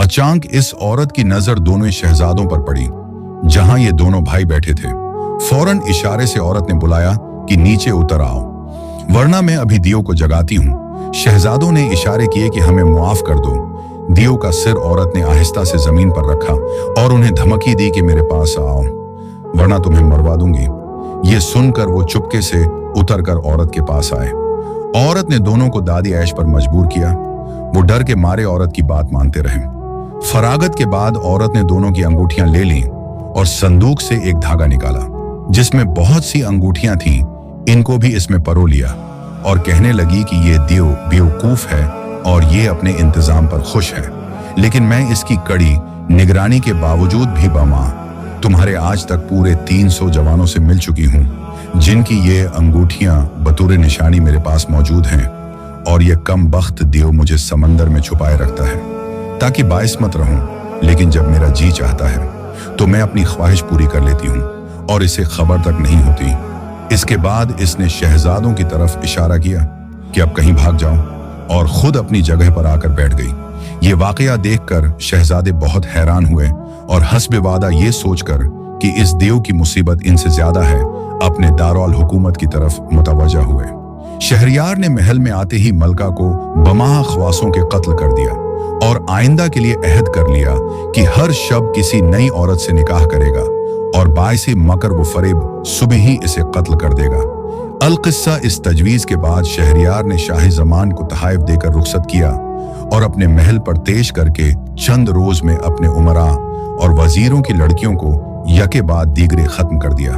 अचानक इस औरत की नजर दोनों शहजादों पर पड़ी जहां ये दोनों भाई बैठे थे। फौरन इशारे से औरत ने बुलाया कि नीचे उतर आओ, वरना मैं अभी दियो को जगाती हूँ। शहजादों ने इशारे किए कि हमें मुआफ कर दो। दियो का सिर औरत ने आहिस्ता से जमीन पर रखा और उन्हें धमकी दी कि मेरे पास आओ, वरना तुम्हें मरवा दूंगी। ये सुनकर वो चुपके से उतरकर औरत के पास आए। औरत ने दोनों को दादी ऐश पर मजबूर किया। वो डर के मारे औरत की बात मानते रहे। फरागत के बाद औरत ने दोनों की अंगूठियां ले लीं और संदूक से एक धागा निकाला जिसमें बहुत सी अंगूठियां थीं। इनको भी इसमें परो लिया और कहने लगी कि ये दियो बेवकूफ है और ये अपने इंतजाम पर खुश है, लेकिन मैं इसकी कड़ी निगरानी के बावजूद भी बमा तुम्हारे आज तक पूरे 300 जवानों से मिल चुकी हूं, जिनकी ये अंगूठियां बतौर निशानी मेरे पास मौजूद हैं। और ये कम बख्त दियो मुझे समंदर में छुपाए रखता है ताकि बाइस्मत रहूं, लेकिन जब मेरा जी चाहता है तो मैं अपनी ख्वाहिश पूरी कर लेती हूं और इसे खबर तक नहीं होती। इसके बाद इसने शहजादों की तरफ इशारा किया कि अब कहीं भाग जाओ और खुद अपनी जगह पर आकर बैठ गई। ये वाकया देखकर शहजादे बहुत हैरान हुए और हस्बे वादा ये सोचकर कि इस देव की मुसीबत इनसे ज्यादा है, अपने दारुल हुकूमत की तरफ मुतवज्जा हुए। शहरयार ने महल में आते ही मलका को बमाह ख्वासों के कत्ल कर दिया और आइंदा के लिए अहद कर लिया कि हर शब किसी नई औरत से निकाह करेगा और बाइसे मकर व फरेब सुबह ही इसे कत्ल कर देगा। अल-किस्सा इस तजवीज के बाद शहरयार ने शाह जमान को तहाइफ देकर रुखसत किया और अपने महल पर तेश करके चंद रोज में अपने उमरा और वजीरों की लड़कियों को यके बाद दीगरे खत्म कर दिया।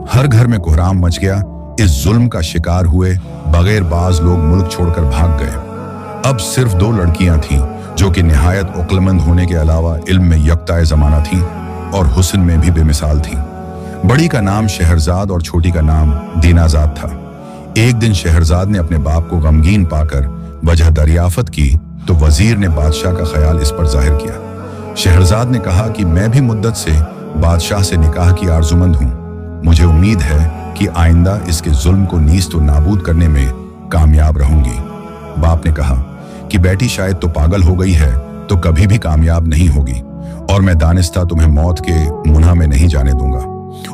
हर घर में कोहराम मच गया। इस जुल्म का शिकार हुए बगैर बाज लोग मुल्क छोड़कर भाग गए। अब सिर्फ 2 लड़कियां थीं जो कि निहायत उक्लमंद होने के अलावा इल्म में यकताए जमाना थीं और हुस्न में भी बेमिसाल थीं। बड़ी का नाम शहरजाद और छोटी का नाम दीनाजाद था। एक दिन शहरजाद ने अपने बाप को गमगीन पाकर वजह दरियाफत की तो वजीर ने बादशाह का ख्याल इस पर जाहिर किया। शहरजाद ने कहा कि मैं भी मुद्दत से बादशाह से निकाह की आरजुमंद हूँ। मुझे उम्मीद है कि आइंदा इसके जुल्म को नीस्त व नाबूद करने में कामयाब रहूंगी। बाप ने कहा कि बेटी शायद तो पागल हो गई है तो कभी भी कामयाब नहीं होगी और मैं दानिस्ता तुम्हें मौत के मुन्हा में नहीं जाने दूंगा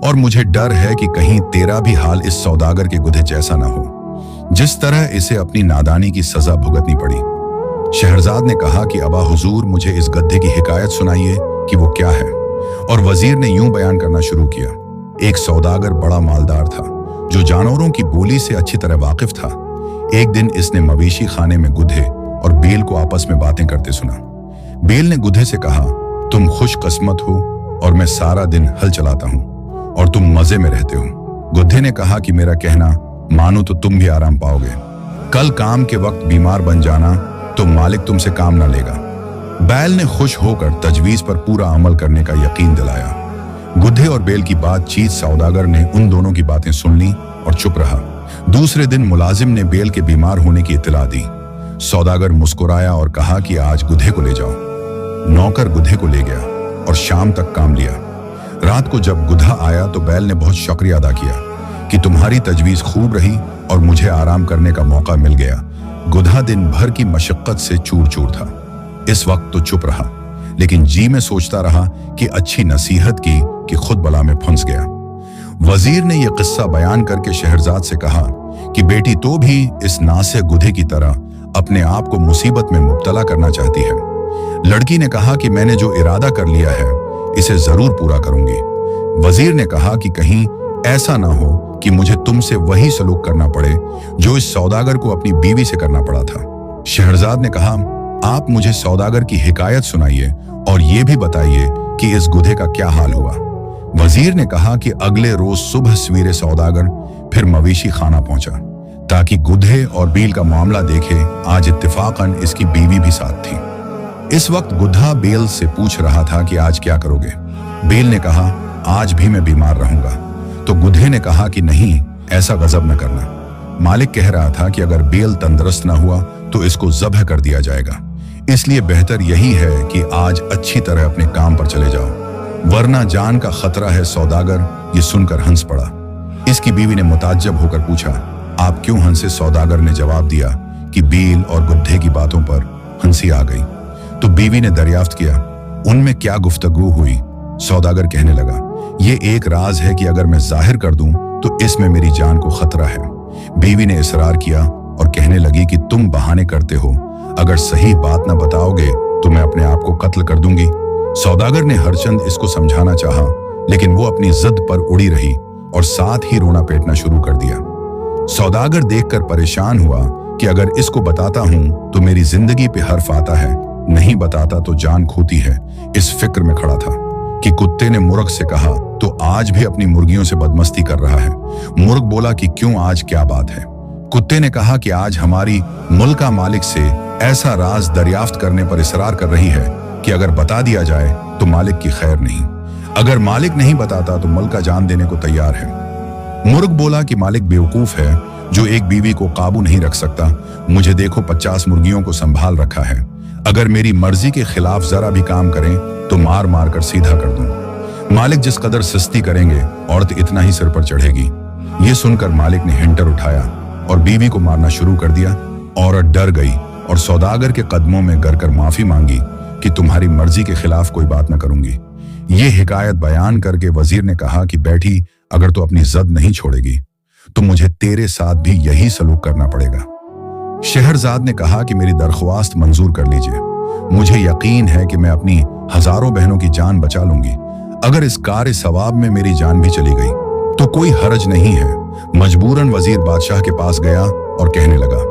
और मुझे डर है कि कहीं तेरा भी हाल इस सौदागर के गुधे जैसा ना हो जिस तरह इसे अपनी नादानी की सजा भुगतनी पड़ी। शहरजाद ने कहा कि अबा हुजूर मुझे इस गद्दे की हिकायत सुनाइए कि वो क्या है। और वजीर ने यूं बयान करना शुरू किया। एक सौदागर बड़ा मालदार था जो जानवरों की बोली से अच्छी तरह वाकिफ था। एक दिन इसने मवेशी खाने में गुधे और बेल को आपस में बातें करते सुना। बेल ने गुधे से कहा, तुम खुशकिस्मत हो और मैं सारा दिन हल चलाता हूँ और तुम मजे में रहते हो। गुधे ने कहा कि मेरा कहना मानो तो तुम भी आराम पाओगे। कल काम के वक्त बीमार बन जाना तो मालिक तुमसे काम ना लेगा। बैल ने खुश होकर तजवीज पर पूरा अमल करने का यकीन दिलाया। गुधे और बेल की बातचीत सौदागर ने उन दोनों की बातें सुन ली और चुप रहा। दूसरे दिन मुलाजिम ने बेल के बीमार होने की इत्तला दी। सौदागर मुस्कुराया और कहा कि आज गुधे को ले जाओ। नौकर गुधे को ले गया और शाम तक काम लिया। रात को जब गुधा आया तो बैल ने बहुत शुक्रिया अदा किया कि तुम्हारी तजवीज खूब रही और मुझे आराम करने का मौका मिल गया। गुधा दिन भर की मशक्कत से चूर चूर था। इस वक्त तो चुप रहा, लेकिन जी में सोचता रहा कि अच्छी नसीहत की कि खुद बला में फंस गया। वजीर ने यह किस्सा बयान करके शहरजाद से कहा कि बेटी तो भी इस नासे गुधे की तरह अपने आप को मुसीबत में मुब्तला करना चाहती है। लड़की ने कहा कि मैंने जो इरादा कर लिया है इसे जरूर पूरा करूंगी। वजीर ने कहा कि कहीं ऐसा ना हो कि मुझे तुमसे वही सलूक करना पड़े जो इस सौदागर को अपनी बीवी से करना पड़ा था। शहरजाद ने कहा, आप मुझे सौदागर की हिकायत सुनाइए और ये भी बताइए कि इस गुधे का क्या हाल हुआ। वजीर ने कहा कि अगले रोज सुबह सवेरे सौदागर फिर मवेशी खाना पहुंचा ताकि गुधे और बील का मामला देखे। आज इत्तेफाकन इसकी बीवी भी साथ थी। इस वक्त गुधा बेल से पूछ रहा था कि आज क्या करोगे। बेल ने कहा, आज भी मैं बीमार रहूंगा। तो गुधे ने कहा कि नहीं, ऐसा गजब न करना। मालिक कह रहा था कि अगर बेल तंदुरुस्त न हुआ तो इसको ज़ब्ह कर दिया जाएगा, इसलिए बेहतर यही है कि आज अच्छी तरह अपने काम पर चले जाओ, वरना जान का खतरा है। सौदागर ये सुनकर हंस पड़ा। इसकी बीवी ने मुताज्जब होकर पूछा, आप क्यों हंसे? सौदागर ने जवाब दिया कि बेल और गुद्धे की बातों पर हंसी आ गई। तो बीवी ने दरियाफ्त किया, उनमें क्या गुफ्तगू हुई? सौदागर कहने लगा, ये एक राज है कि अगर मैं जाहिर कर दूं तो इसमें मेरी जान को खतरा है। बीवी ने इसरार किया और कहने लगी कि तुम बहाने करते हो, अगर सही बात न बताओगे तो मैं अपने आप को कत्ल कर दूंगी। सौदागर ने हरचंद इसको समझाना चाहा, लेकिन वो अपनी जिद पर उड़ी रही और साथ ही रोना पीटना शुरू कर दिया। सौदागर देखकर परेशान हुआ कि अगर इसको बताता हूं तो मेरी जिंदगी पे हर्फ आता है, नहीं बताता तो जान खोती है। इस फिक्र में खड़ा था कि कुत्ते ने मुर्ग से कहा, तो आज भी अपनी मुर्गियों से बदमस्ती कर रहा है। मुर्ग बोला कि क्यों, आज क्या बात है? कुत्ते ने कहा कि आज हमारी मुल्का मालिक से ऐसा राज दरियाफ्त करने पर इसरार कर रही है कि अगर बता दिया जाए तो मालिक की खैर नहीं, अगर मालिक नहीं बताता तो मलका जान देने को तैयार है। मुर्ग बोला कि मालिक बेवकूफ है जो एक बीवी को काबू नहीं रख सकता। मुझे देखो, 50 मुर्गियों को संभाल रखा है, अगर मेरी मर्जी के खिलाफ जरा भी काम करें तो मार मार कर सीधा कर दूं। मालिक जिस कदर सस्ती करेंगे औरत इतना ही सिर पर चढ़ेगी। ये सुनकर मालिक ने हिंटर उठाया और बीवी को मारना शुरू कर दिया। औरत डर गई और सौदागर के कदमों में गिर कर माफी मांगी कि तुम्हारी मर्जी के खिलाफ कोई बात न करूंगी। ये हिकायत बयान करके वजीर ने कहा कि बेटी, अगर तो अपनी जिद नहीं छोड़ेगी तो मुझे तेरे साथ भी यही सलूक करना पड़ेगा। शहरजाद ने कहा कि मेरी दरख्वास्त मंजूर कर लीजिए, मुझे यकीन है कि मैं अपनी हजारों बहनों की जान बचा लूंगी। अगर इस कार्य सवाब में मेरी जान भी चली गई तो कोई हरज नहीं है। मजबूरन वजीर बादशाह के पास गया और कहने लगा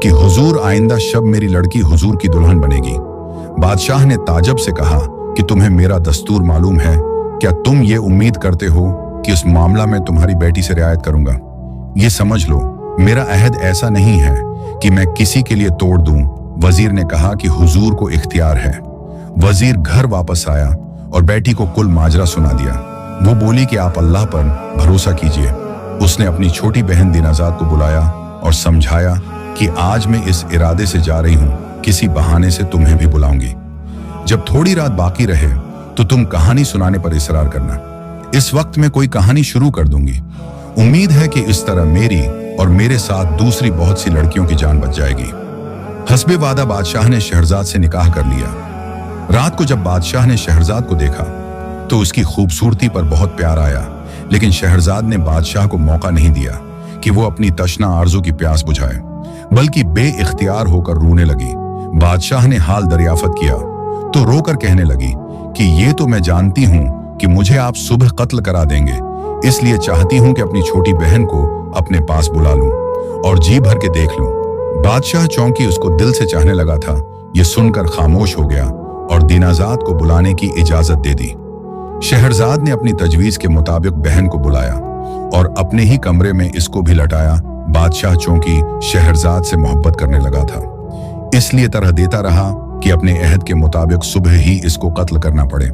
कि हुजूर, आइंदा शब मेरी लड़की हुजूर की दुल्हन बनेगी। बादशाह ने ताजब से कहा कि तुम्हें मेरा दस्तूर मालूम है? क्या तुम ये उम्मीद करते हो कि इस मामला में तुम्हारी बेटी से रियायत करूंगा? ये समझ लो, मेरा अहद ऐसा नहीं है कि मैं किसी के लिए तोड़ दूं। वजीर ने कहा कि हुजूर को इख्तियार है। वजीर घर वापस आया और बेटी को कुल माजरा सुना दिया। वो बोली कि आप अल्लाह पर भरोसा कीजिए। उसने अपनी छोटी बहन दीनाजाद को बुलाया और समझाया कि आज मैं इस इरादे से जा रही हूं, किसी बहाने से तुम्हें भी बुलाऊंगी। जब थोड़ी रात बाकी रहे तो तुम कहानी सुनाने पर इसरार करना। इस वक्त मैं कोई कहानी शुरू कर दूंगी। उम्मीद है कि इस तरह मेरी और मेरे साथ दूसरी बहुत सी लड़कियों की जान बच जाएगी। हस्बे वादा बादशाह ने शहरजाद से निकाह कर लिया। रात को जब बादशाह ने शहरजाद को देखा तो उसकी खूबसूरती पर बहुत प्यार आया, लेकिन शहरजाद ने बादशाह को मौका नहीं दिया कि वो अपनी तशना आरजू की प्यास बुझाए, बल्कि बेइख्तियार होकर रोने लगी। बादशाह ने हाल दरियाफत किया तो रोकर कहने लगी कि ये तो मैं जानती हूं कि मुझे आप सुबह कत्ल करा देंगे, इसलिए चाहती हूं कि अपनी छोटी बहन को अपने पास बुला लूं और जी भर के देख लूं। बादशाह चौंकी उसको दिल से चाहने लगा था। ये सुनकर खामोश हो गया और दीनाजाद को बुलाने की इजाजत दे दी। शहरजाद ने अपनी तजवीज के मुताबिक बहन को बुलाया और अपने ही कमरे में इसको भी लटाया। बादशाह चौंकी शहरजाद से मोहब्बत करने लगा था, इसलिए तरह देता रहा कि अपने अहद के मुताबिक सुबह ही इसको कत्ल करना पड़े।